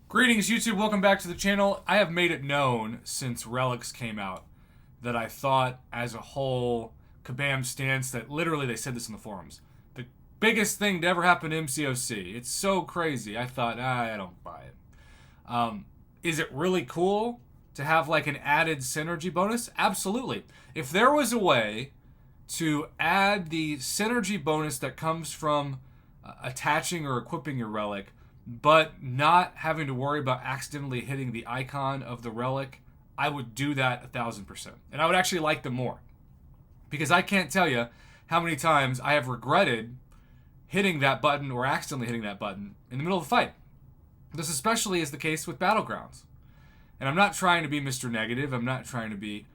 Greetings, YouTube. Welcome back to the channel. I have made it known since Relics came out that I thought, as a whole, Kabam stance, that literally they said this in the forums, the biggest thing to ever happen to MCOC. It's so crazy. I thought, I don't buy it. Is it really cool to have like an added synergy bonus? Absolutely. If there was a way to add the synergy bonus that comes from attaching or equipping your relic, but not having to worry about accidentally hitting the icon of the relic, I would do that 1,000%. And I would actually like them more. Because I can't tell you how many times I have regretted hitting that button or accidentally hitting that button in the middle of a fight. This especially is the case with Battlegrounds. And I'm not trying to be Mr. Negative. I'm not trying to be,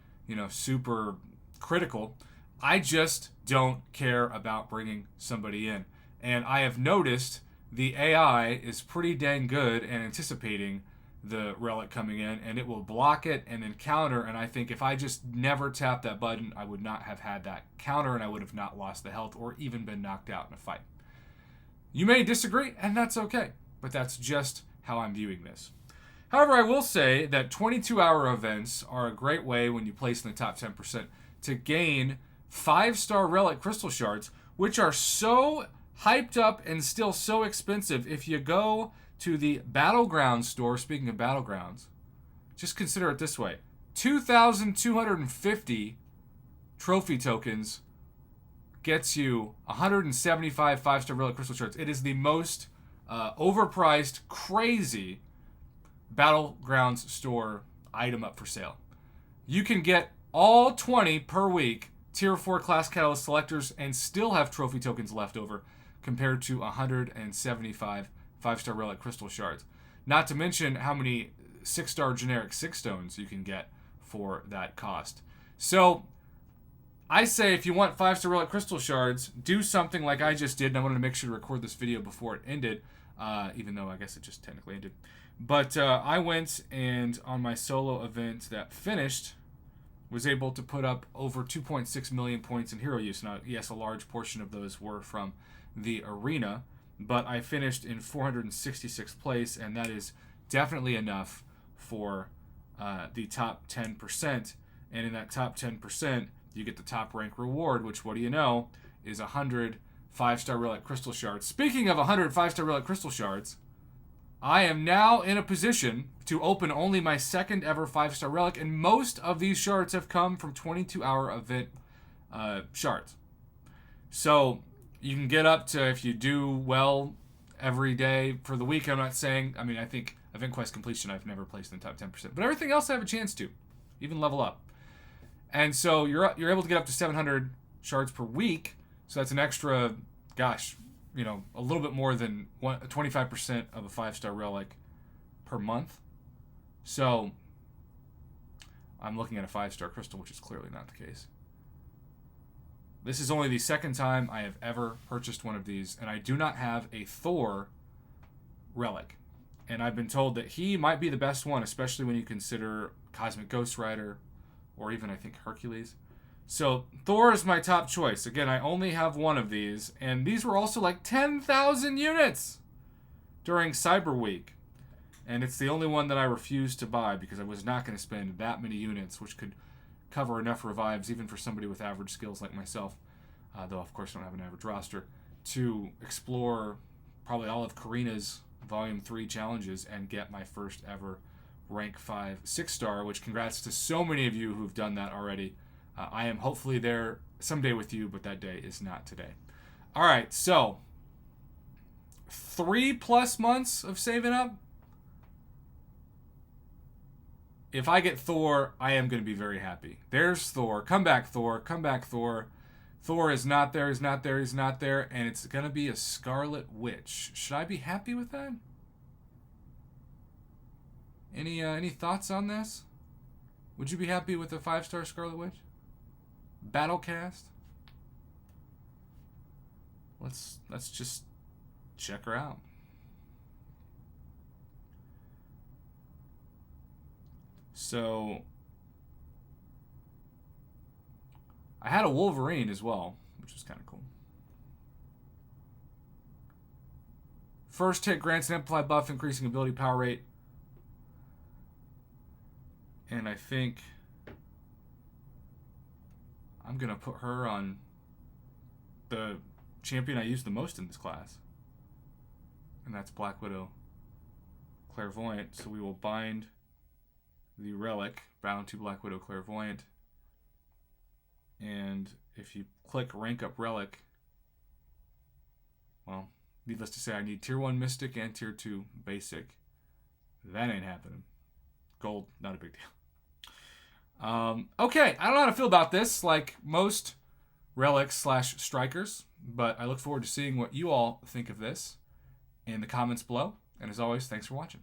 super critical. I just don't care about bringing somebody in. And I have noticed the AI is pretty dang good at anticipating the relic coming in, and it will block it and then counter. And I think if I just never tapped that button, I would not have had that counter, and I would have not lost the health or even been knocked out in a fight. You may disagree, and that's okay, but that's just how I'm viewing this. However, I will say that 22-hour events are a great way, when you place in the top 10%, to gain 5-star relic crystal shards, which are so hyped up and still so expensive. If you go to the Battlegrounds store, speaking of Battlegrounds, just consider it this way. 2,250 trophy tokens gets you 175 5-star relic crystal shards. It is the most overpriced, crazy Battlegrounds store item up for sale. You can get all 20 per week tier 4 class catalyst selectors and still have trophy tokens left over, compared to 175 5-star relic crystal shards. Not to mention how many 6-star generic 6 stones you can get for that cost. So I say, if you want 5-star relic crystal shards, do something like I just did, and I wanted to make sure to record this video before it ended, even though I guess it just technically ended. But I went and on my solo event that finished, was able to put up over 2.6 million points in hero use. Now, yes, a large portion of those were from the arena, but I finished in 466th place, and that is definitely enough for the top 10%. And in that top 10%, you get the top rank reward, which, what do you know, is 100 5-star relic crystal shards. Speaking of 100 5-star relic crystal shards, I am now in a position to open only my second ever 5-star relic, and most of these shards have come from 22-hour event shards. So you can get up to, if you do well every day for the week, I'm not saying, I think event quest completion I've never placed in the top 10%, but everything else I have a chance to, even level up. And so you're able to get up to 700 shards per week, so that's an extra, a little bit more than 25% of a 5-star relic per month. So I'm looking at a 5-star crystal, which is clearly not the case. This is only the second time I have ever purchased one of these, and I do not have a Thor relic. And I've been told that he might be the best one, especially when you consider Cosmic Ghost Rider, or even, I think, Hercules. So Thor is my top choice. Again, I only have one of these, and these were also like 10,000 units during Cyber Week. And it's the only one that I refused to buy, because I was not going to spend that many units, which could cover enough revives, even for somebody with average skills like myself, though of course I don't have an average roster, to explore probably all of Karina's Volume 3 challenges and get my first ever rank 5 6-star, which congrats to so many of you who've done that already. I am hopefully there someday with you, but that day is not today. Alright, so 3+ months of saving up. If I get Thor, I am going to be very happy. There's Thor. Come back, Thor. Come back, Thor. Thor is not there, he's not there, he's not there, and it's going to be a Scarlet Witch. Should I be happy with that? Any thoughts on this? Would you be happy with a 5-star Scarlet Witch? Battlecast? Let's just check her out. So I had a Wolverine as well, which was kind of cool. First hit grants an amplified buff, increasing ability power rate And I think I'm going to put her on the champion I use the most in this class. And that's Black Widow Clairvoyant. So we will bind the Relic, bound to Black Widow Clairvoyant. And if you click Rank Up Relic, well, needless to say, I need Tier 1 Mystic and Tier 2 Basic. That ain't happening. Gold, not a big deal. Okay, I don't know how to feel about this, like most Relics / Strikers, but I look forward to seeing what you all think of this in the comments below. And as always, thanks for watching.